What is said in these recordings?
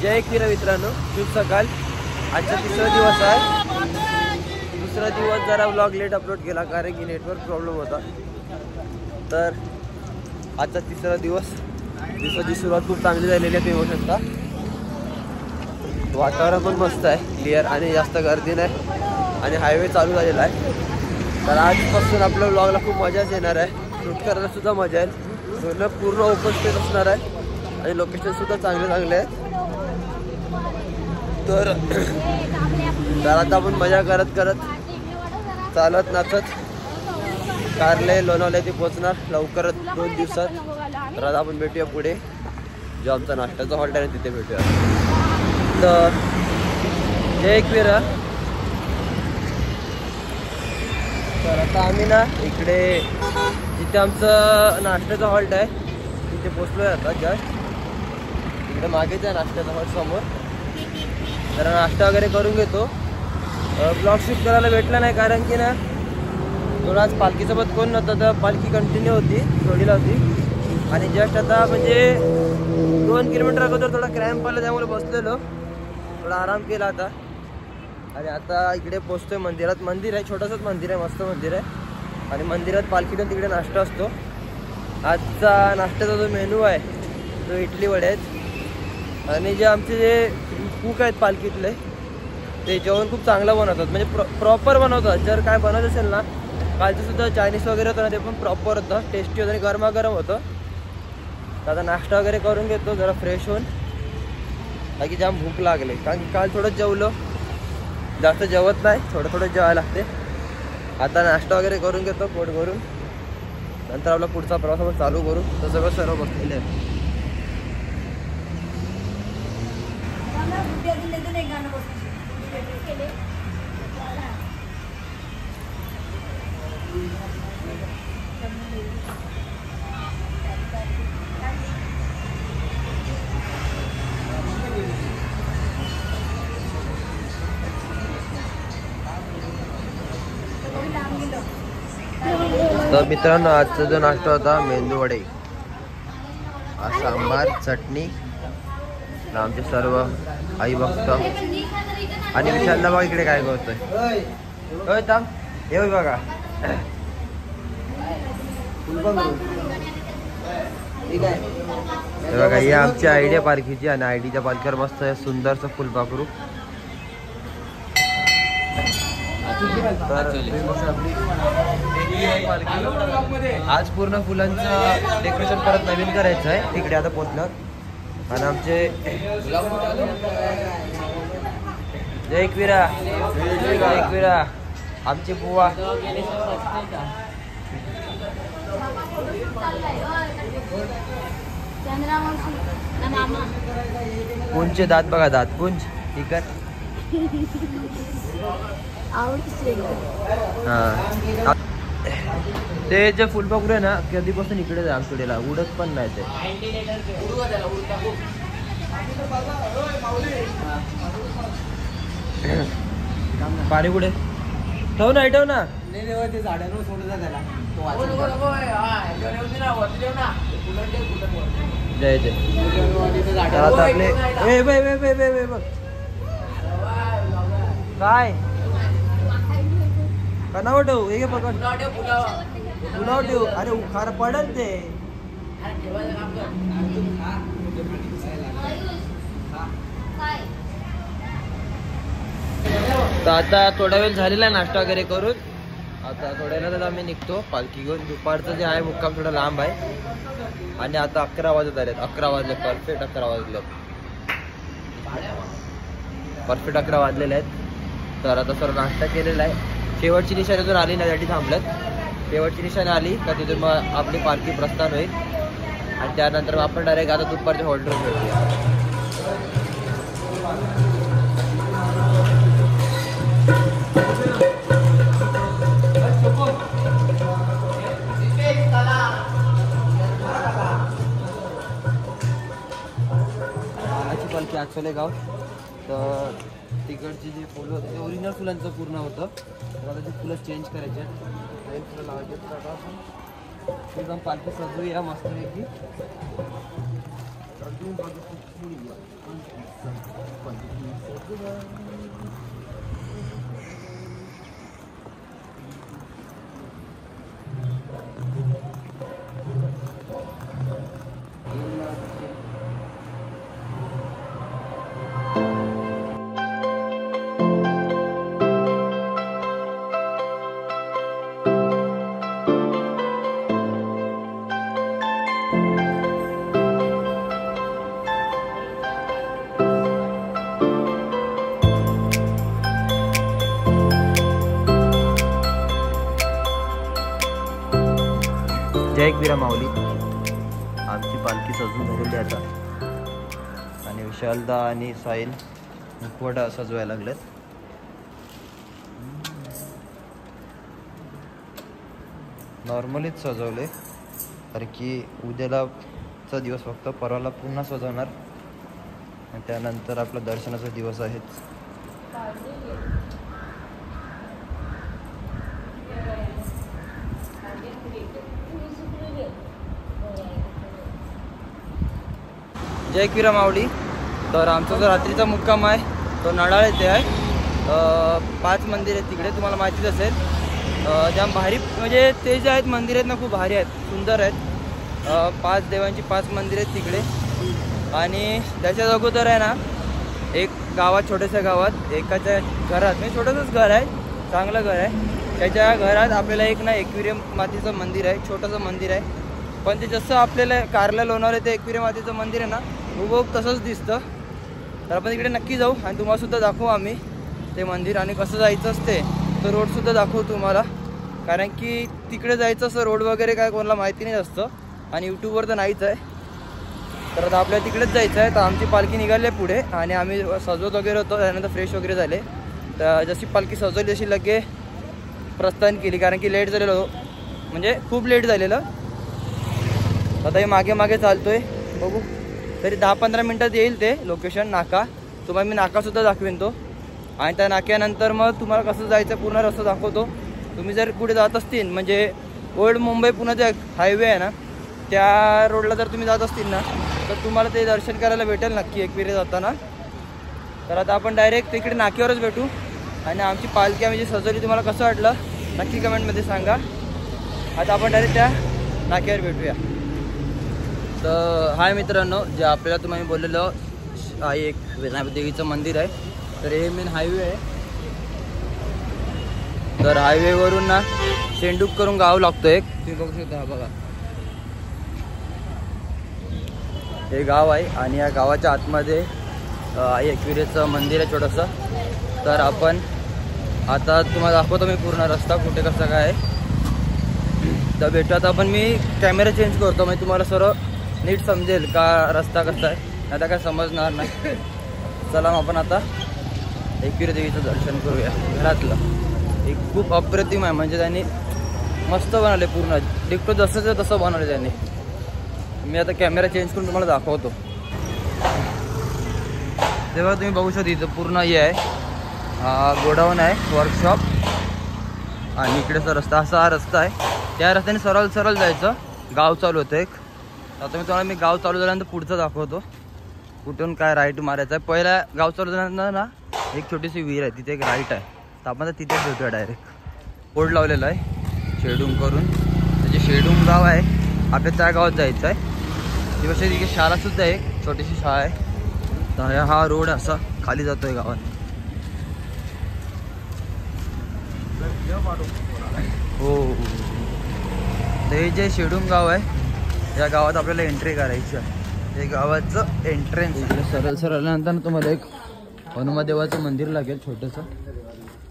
जय एकवीरा मित्रांनो, शुभ सकाळ। आजचा तिसरा दिवस आहे। दुसरा दिवस जरा व्लॉग लेट अपलोड केला कारण की नेटवर्क प्रॉब्लेम होता। तर आजचा तिसरा दिवसाची सुरुवात खूप चांगली झालेली आहे, तुम्ही बघू शकता। वातावरण पण मस्त आहे, क्लिअर आणि जास्त गर्दी नाही आणि हायवे चालू झालेला आहे। तर आजपासून आपल्या व्लॉगला खूप मजाच येणार आहे, शूट करायला सुद्धा मजा येईल। पूर्ण ओपन स्पेस असणार आहे आणि लोकेशन सुद्धा चांगले आहेत। तर आता आपण मजा करत चालत नाचत कारले लोणावळा येथे पोहोचणार लवकरच 2 दिवसात। तर आता आपण भेटूया पुढे, जो आमचा नाश्त्याचा हॉल्ट आहे तिथे भेटूया। तर जय एकवीरा। तर आता आम्ही ना इकडे जिथे आमचं नाश्त्याचा हॉल्ट आहे तिथे पोचलोय आता। जस्ट इकडे मागेच आहे नाश्त्याचा हॉल्ट समोर। तर नाश्ता वगैरे करून घेतो। ब्लॉग शूट करायला भेटला नाही कारण की ना थोडं आज पालखीसोबत कोण नव्हतं, तर पालखी कंटिन्यू होती, सोडीला होती। आणि जस्ट आता म्हणजे 2 किलोमीटर अगोदर थोडा क्रॅम्प आला, त्यामुळे बसलेलो, थोडा आराम केला आता। आणि आता इकडे पोचतोय मंदिरात। मंदिर आहे, छोटंसंच मंदिर आहे, मस्त मंदिर आहे। आणि मंदिरात पालखीतून तिकडे नाश्ता असतो। आजचा नाश्त्याचा जो मेनू आहे तो इडली वडे आहेत। आणि जे आमचे जे कुक आहेत पालखीतले ते जेवण खूप चांगलं बनवतात, म्हणजे प्रॉपर बनवतात। जर काय बनवत असेल ना, कालचं सुद्धा चायनीज वगैरे होतं ना, ते पण प्रॉपर होतं, टेस्टी होतं आणि गरमागरम होतं। आता नाश्ता वगैरे करून घेतो जरा फ्रेश होऊन, बाकी जाम भूक लागले कारण की काल थोडं जेवलो, जास्त जेवत नाही, थोडं जेवायला लागते। आता नाश्ता वगैरे करून घेतो पोट भरून, नंतर आपला पुढचा प्रवास आपण चालू करू। तर सगळं सर्व बसलेले आहे। तर मित्रांनो, आजचा जो नाश्ता होता मेंदू वडे, सांबार, चटणी, आमचे सर्व आई भक्त आणि विशालला बघा इकडे काय करतोय। थांब, हे बघा बघा, ही आमची आयडिया पालखीची आणि आयडीच्या पालखीवर मस्त सुंदरचं फुलपाखरू। आज पूर्ण फुलांचं डेकोरेशन परत नवीन करायचं आहे तिकडे आता पोहोचलं। आणि आमचे जय एकवीरा आमची बुवा पुंजचे दात बघा, दात पुंज इकड। हा, ते जे फुलपाखरू आहे ना कधीपासून इकडे आहे आमच्याकडेला, उडत पण नाही ते। पाणी कुठे ठेव ना, ठेव ना, ते झाडांवर सोडून जा त्याला। जय जय। आता आपले काय कनाव ठेवू, हे पकड, पुलाव ठेवू। अरे उखार पडल ते। तर आता थोडा वेळ झालेला आहे नाश्ता वगैरे करून, आता थोड्या वेळात आम्ही निघतो पालखी घेऊन। दुपारचं जे आहे मुक्काम थोडा लांब आहे आणि आता 11 वाजत आलेत, 11 वाजले, परफेक्ट 11 वाजले, परफेक्ट 11 वाजलेले आहेत। तर आता सर्व नाश्ता केलेला आहे। शेवटची निशाणी अजून आली नाही, त्यासाठी थांबल्यात। शेवटची निशाणी आली का तिथून मग आपली पालखी प्रस्थान होईल आणि त्यानंतर आपण डायरेक्ट आता दुपारच्या हॉल्टवर भेटूया। पालखी आचोले गाव, तर तिकडची जी फुलं होती ते ओरिजिनल फुलांचं पूर्ण होतं। तर आता ते फुलं चेंज करायचे आहेत, फुलं लावायचे। एकदम पालखी सजूया मस्तपैकी। जय एकवीरा माऊली. आमची पालखी सजून झालेली आता आणि विशालदा आणि साहिल मुखवटा सजवायला लागलेत. नॉर्मलीच सजवले कारण की उद्यालाचा दिवस फक्त परवाला पुन्हा सजवणार आणि त्यानंतर आपला दर्शनाचा दिवस आहेच. जय एकवीरा माऊली. तर आमचा जो रात्रीचा मुक्काम आहे तो नडाळ येथे आहे. 5 मंदिर आहेत तिकडे, तुम्हाला माहितीच असेल. ज्या भारी म्हणजे ते जे आहेत मंदिर आहेत ना खूप भारी आहेत, सुंदर आहेत. 5 देवांची 5 मंदिर आहेत तिकडे. आणि त्याच्याच अगोदर आहे ना एक गावात, छोट्याशा गावात एकाच्या घरात, म्हणजे छोटंसंच घर आहे, चांगलं घर आहे. त्याच्या घरात आपल्याला एक ना एकविरा मातेचं मंदिर आहे, छोटंसं मंदिर आहे. पण ते जसं आपल्याला कारला लोणावलं ते एकविरा मातेचं मंदिर आहे ना हुबहूब तसंच दिसतं. तर आपण इकडे नक्की जाऊ आणि तुम्हालासुद्धा दाखवू आम्ही ते मंदिर आणि कसं जायचं असते. तो रोडसुद्धा दाखवू तुम्हाला, कारण की तिकडे जायचं असं रोड वगैरे काय कोणाला माहिती नाही असतं आणि यूट्यूबवर तर नाहीच आहे. तर आता आपल्याला तिकडेच जायचं आहे. तर आमची पालखी निघाली आहे पुढे आणि आम्ही सजवत वगैरे होतो, त्यानंतर फ्रेश वगैरे झाले. तर जशी पालखी सजवली तशी लगे प्रस्थान केली, कारण की लेट झालेलं, म्हणजे खूप लेट झालेलं. आता हे मागे मागे चालतोय, बघू तरी 10-15 मिनटात येईल ते लोकेशन नाका. तुम्हाला मी नाकासुद्धा दाखवेन तो. आणि त्या नाक्यानंतर मग तुम्हाला कसं जायचं पूर्ण रस्ता दाखवतो. तुम्ही जर पुढे जात असतील म्हणजे ओल्ड मुंबई पुण्याचा हायवे आहे ना त्या रोडला जर तुम्ही जात असतील ना तर तुम्हाला ते दर्शन करायला भेटेल नक्की एकविरा जाताना. तर आता आपण डायरेक्ट तिकडे नाक्यावरच भेटू आणि आमची पालखी आम्ही जी सजवली तुम्हाला कसं वाटलं नक्की कमेंटमध्ये सांगा. आता आपण डायरेक्ट त्या नाक्यावर भेटूया. तर हाय मित्रांनो, जे आपल्याला तुम्हाला बोललेलं आहे एक विनायक देवीचं मंदिर आहे. तर हे मेन हायवे आहे. तर हायवेवरून ना शेंडूक करून गाव लागतो एक, तुम्ही बघू शकता. हा बघा हे गाव आहे आणि या गावाच्या आतमध्ये आई एकविरेचं मंदिर आहे छोटंसं. तर आपण आता तुम्हाला दाखवतो मी पूर्ण रस्ता कुठे कसा काय आहे. तर भेटू आता आपण. मी कॅमेरा चेंज करतो म्हणजे तुम्हाला सर्व नीट समजेल का रस्ता कसा आहे, आता काय समजणार नाही. चला आपण आता एकविरा देवीचं दर्शन करूया. घरातलं एक खूप अप्रतिम आहे, म्हणजे त्यांनी मस्त बनवले पूर्ण डिक्टो जसंच तसं बनवलं त्यांनी. मी आता कॅमेरा चेंज करून तुम्हाला दाखवतो. तेव्हा तुम्ही बघू शकता इथं पूर्ण हे आहे, गोडाऊन आहे, वर्कशॉप. आणि इकडेचा रस्ता असा हा रस्ता आहे. त्या रस्त्याने सरळ सरळ जायचं, गाव चालू होतं एक. आता मी गाव चालू झाल्यानंतर पुढचं दाखवतो कुठून काय राईट मारायचं आहे. पहिला गाव चालू झाल्यानंतर ना एक छोटीशी विहीर आहे, तिथे एक राईट आहे. तर आपण तिथेच भेटूया. डायरेक्ट बोर्ड लावलेला आहे शेडूम करून. म्हणजे शेडूम गाव आहे, आपल्या त्या गावात जायचं आहे. त्यापेक्षा तिथे शाळासुद्धा आहे, छोटीशी शाळा आहे. तर हा रोड असा खाली जातो आहे गावात. हो, तर हे जे शेडूम गाव आहे या गावात आपल्याला एंट्री करायची आहे. हे गावाचं एंट्रन्स. इकडे सरळ सरळ आल्यानंतर तुम्हाला एक हनुमान देवाचं मंदिर लागेल छोटंसं.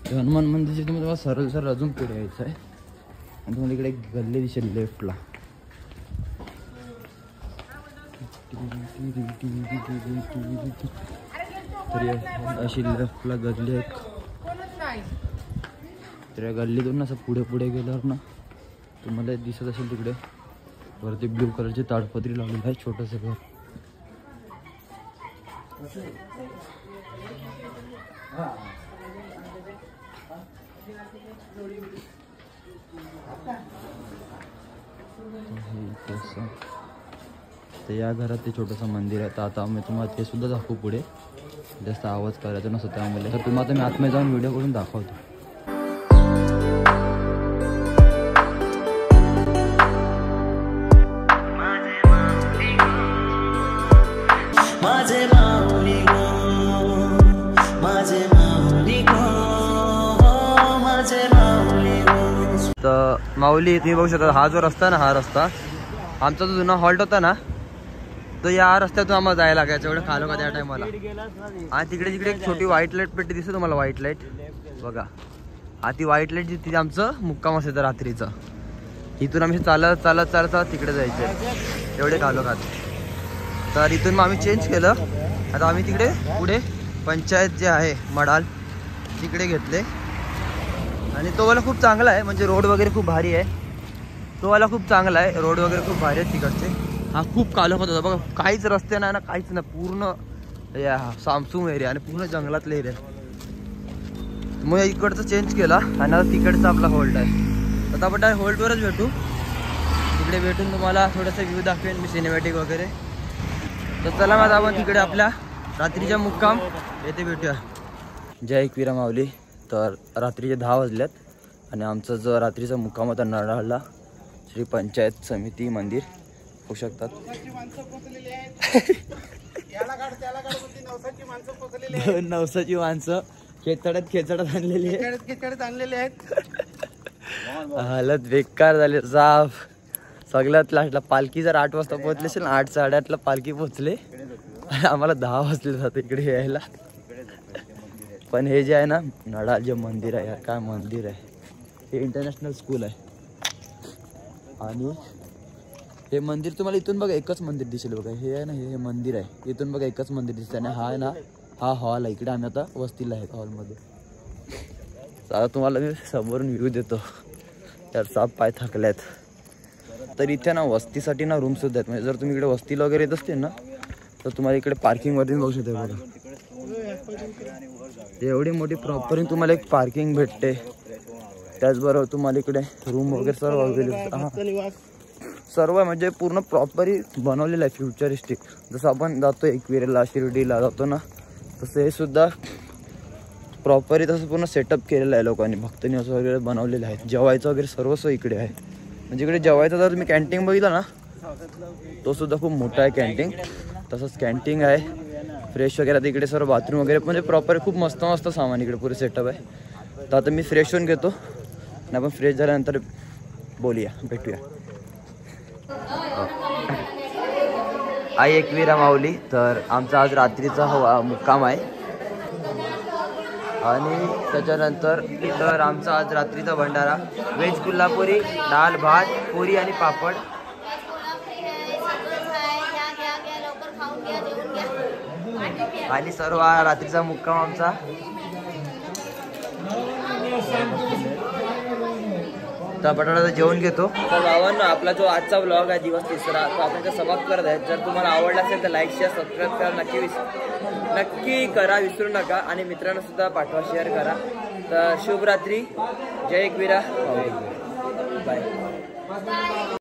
ते हनुमान मंदिरचे तुम्हाला सरळ सरळ अजून पुढे यायचं आहे आणि तुम्हाला इकडे एक गल्ली दिसेल लेफ्टला. तरी अशी लेफ्टला गल्ली एक. तर या गल्लीतून असं पुढे पुढे गेल्यावर ना तुम्हाला दिसत असेल तिकडे वरती ब्ल्यू कलरची ताडपत्री लावलेली आहे, छोटंसं घर. तर या घरात ते छोटंसं मंदिर आहे. तर आता मी तुम्हाला ते सुद्धा दाखवू पुढे, जास्त आवाज करायचा नसतो त्यामुळे. तर तुम्हाला मी आतमध्ये जाऊन व्हिडिओ करून दाखवतो. तर माऊली तुम्ही बघू शकता, हा जो रस्ता ना, हा रस्ता आमचा जो जुना हॉल्ट होता ना, तो या रस्त्यातून आम्हाला जायला लागायचं एवढं खालो का त्या टायमाला. आणि तिकडे जिकडे एक छोटी व्हाईट लाईट पेटी दिसते तुम्हाला, व्हाईट लाईट बघा, हा ती व्हाईट लाईट तिथे आमचं मुक्काम असायचं रात्रीचं. इथून आम्ही चालत चालत चालत तिकडे जायचं, एवढे खालो खात. तर इथून मग आम्ही चेंज केलं. आता आम्ही तिकडे पुढे पंचायत जे आहे मडाल तिकडे घेतले. आणि तो वाला खूप चांगला आहे, म्हणजे रोड वगैरे खूप भारी आहे. तो वाला खूप चांगला आहे, रोड वगैरे खूप भारी आहे तिकडचे. हा खूप कालख होता बघा, काहीच रस्ते नाही ना, काहीच नाही, पूर्ण या सामसूम एरिया आणि पूर्ण जंगलातला एरिया. मग इकडचं चेंज केला आणि आता तिकडचा आपला होल्ड आहे. आता आपण होल्डवरच भेटू, तिकडे भेटून तुम्हाला थोडंसं व्ह्यू दाखवेन मी, सिनेमॅटिक वगैरे. तर चला मग आपण तिकडे आपल्या रात्रीच्या मुक्काम येथे भेटूया. जय एकविरा माऊली. तर रात्रीचे 10 वाजल्यात आणि आमचं जो रात्रीचा मुक्काम होता नडाळला श्री पंचायत समिती मंदिर होऊ शकतात. नवसाची माणसं खेचडत आणलेली आहेत. हालत बेकार झाले साफ. सगळ्यात लास्टला पालखी जर 8 वाजता पोहोचली असेल, 8 साडेआठला पालखी पोहोचले. आम्हाला 10 वाजले जाते इकडे यायला. पण हे जे आहे ना नडाळ जे मंदिर आहे, काय मंदिर आहे. हे इंटरनॅशनल स्कूल आहे. आणि हे मंदिर तुम्हाला इथून बघा एकच मंदिर दिसेल बघा, हे आहे ना, हे मंदिर आहे. इथून बघा एकच मंदिर दिसतं. आणि हा आहे ना, हा हॉल आहे. इकडे आम्ही आता वस्तीला आहे हॉलमध्ये. आता तुम्हाला मी समोरून व्ह्यू देतो. यार साप पाय थकल्यात. तर इथे ना वस्तीसाठी ना रूम सुद्धा आहेत. म्हणजे जर तुम्ही इकडे वस्तीला वगैरे येत असतील ना, तर तुम्हाला इकडे पार्किंगवरती बघू शकता बघा. एवढी मोठी प्रॉपरली तुम्हाला एक पार्किंग भेटते. त्याचबरोबर तुम्हाला इकडे रूम वगैरे सर्व अवेलेबल, सर्व म्हणजे पूर्ण प्रॉपरली बनवलेलं आहे, फ्युचरिस्टिक. जसं आपण जातो एकविरेला शिर्डीला जातो ना, तसं हे सुद्धा प्रॉपरली तसं पूर्ण सेटअप केलेलं आहे लोकांनी, भक्तांनी असं वगैरे बनवलेलं आहे. जेवायचं वगैरे सर्वस्व इकडे आहे. म्हणजे इकडे जेवायचं जर तुम्ही कॅन्टीन बघितलं ना, तो सुद्धा खूप मोठा आहे कॅन्टीन. तसंच कॅन्टीन आहे, फ्रेश वगैरे तिकडे सर्व बाथरूम वगैरे, म्हणजे प्रॉपर खूप मस्त मस्त सामान इकडे पुरे सेटअप आहे. तर आता मी फ्रेश होऊन घेतो आणि आपण फ्रेश झाल्यानंतर बोलूया, भेटूया. आई एकविरा माऊली. तर आमचा आज रात्रीचा मुक्काम आहे. आणि त्याच्यानंतर इतर आमचा आज रात्रीचा भंडारा, व्हेज कोल्हापुरी, डाळ भात, पुरी आणि पापड. आणि सर्व रात्रीचा मुक्काम आमचा. तर बटाटा जेवण घेतो. तर भावांनो, आपला जो आजचा ब्लॉग आहे दिवस तिसरा, तो आपण का समाप्त करत आहे. जर तुम्हाला आवडला असेल तर लाईक शेअर सबस्क्राईब करा, नक्की करा, विसरू नका. आणि मित्रांना सुद्धा पाठवा, शेअर करा. तर शुभ रात्री. जय एकविरा. बाय.